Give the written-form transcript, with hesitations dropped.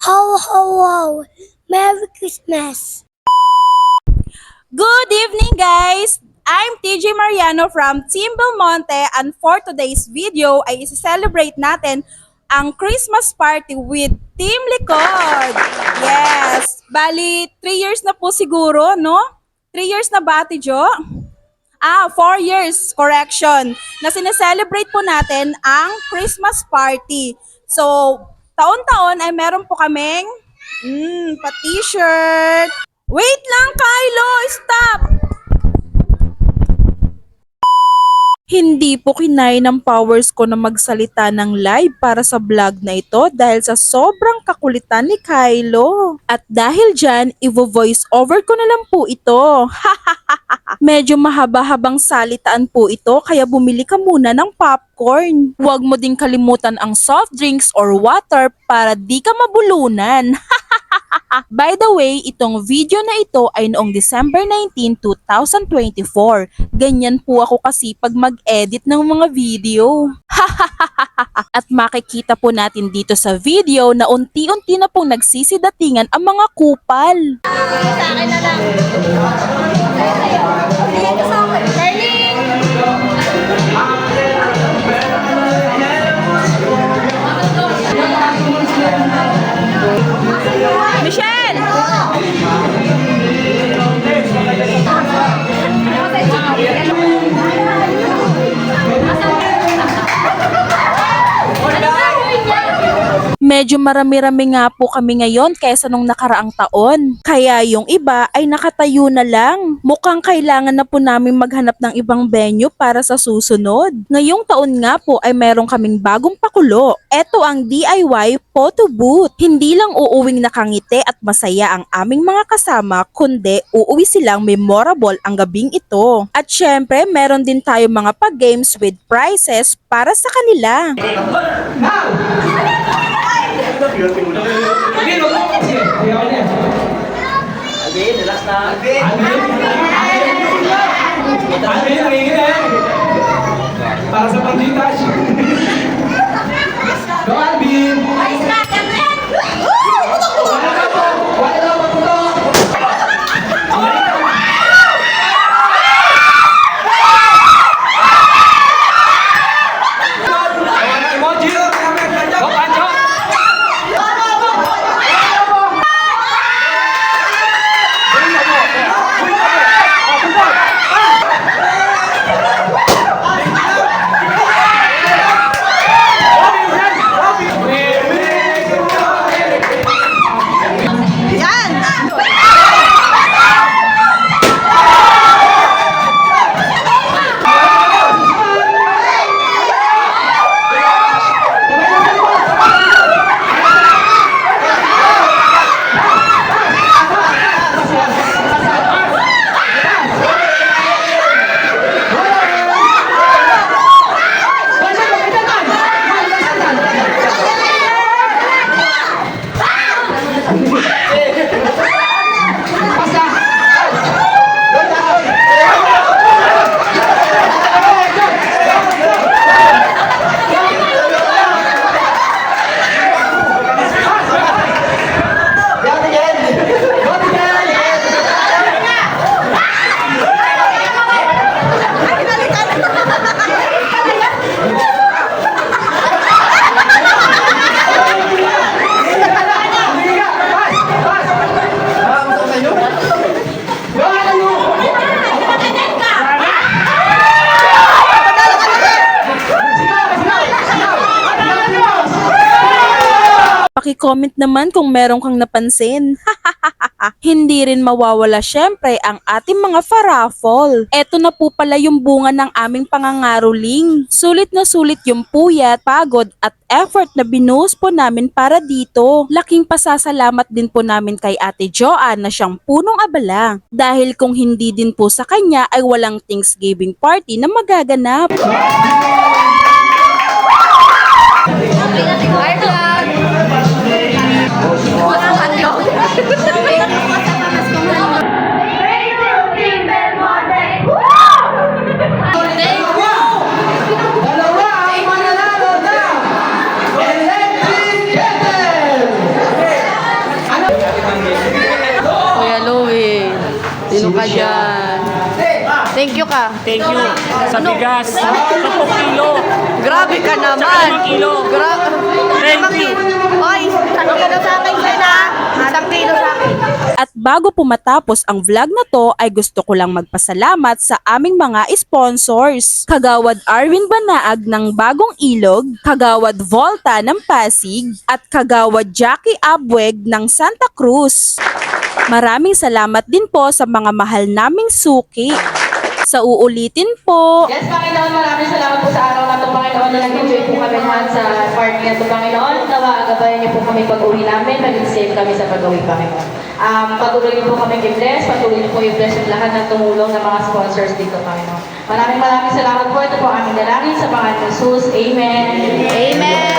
Ho, ho, ho! Merry Christmas! Good evening, guys! I'm TJ Mariano from Team Belmonte, and for today's video ay isi-celebrate natin ang Christmas party with Team Likod. Yes! Bali, 3 years na po siguro, no? 3 years na ba, Ate Jo? 4 years, correction, na sineselebrate po natin ang Christmas party. So, taon-taon ay meron po kaming pa-t-shirt. Wait lang, Kylo! Stop! Hindi po kinaya ng powers ko na magsalita ng live para sa vlog na ito dahil sa sobrang kakulitan ni Kylo. At dahil dyan, i-voice over ko na lang po ito. Medyo mahaba-habang salitaan po ito kaya bumili ka muna ng popcorn. Huwag mo ding kalimutan ang soft drinks or water para di ka mabulunan. By the way, itong video na ito ay noong December 19, 2024. Ganyan po ako kasi pag mag-edit ng mga video. At makikita po natin dito sa video na unti-unti na pong nagsisidatingan ang mga kupal. Sa akin na lang. Bigyan ko sa akin. Darling! Michelle! Medyo marami-rami nga po kami ngayon kaysa nung nakaraang taon. Kaya yung iba ay nakatayo na lang. Mukhang kailangan na po namin maghanap ng ibang venue para sa susunod. Ngayong taon nga po ay meron kaming bagong pakulo. Ito ang DIY photo booth. Hindi lang uuwing nakangiti at masaya ang aming mga kasama, kundi uuwi silang memorable ang gabing ito. At syempre, meron din tayo mga pag-games with prizes para sa kanila. Para sa panditas. Go, Alvin! Emoji! Go, Pancho! Paki-comment naman kung meron kang napansin. Hindi rin mawawala syempre ang ating mga fa-raffle. Eto na po pala yung bunga ng aming pangangaroling. Sulit na sulit yung puyat, pagod at effort na binuhos po namin para dito. Laking pasasalamat din po namin kay Ate Joanne na siyang punong abala. Dahil kung hindi din po sa kanya ay walang Thanksgiving party na magaganap. Hi, vlog! Walang hotdog. Dalawa ang mananalo na! Electric kettle! Yan. Thank you ka. Thank you. Sa bigas. 10 kilo. Grabe ka naman. Sa 5 kilo. Thank you. Oy, 1 kilo sa akin yan ha. 1 kilo sa akin. At bago po matapos ang vlog na to ay gusto ko lang magpasalamat sa aming mga sponsors. Kagawad Arwin Banaag ng Bagong Ilog, Kagawad Volta ng Pasig, at Kagawad Jackie Abweg ng Santa Cruz. Maraming salamat din po sa mga mahal naming suki. Sa uulitin po. Yes, Panginoon, maraming salamat po sa araw na ito, Panginoon, na nag-enjoy po kami man sa party na ito, Panginoon. Nawa, agabayan niyo po kami pag-uwi namin, maging safe kami sa pag-uwi, Panginoon. Patuloy niyo po kami i-bless, patuloy niyo po i-bless yung lahat ng tumulong ng mga sponsors dito, Panginoon. Maraming salamat po. Ito po ang aming dalangin sa pangalan ni Jesus. Amen. Amen.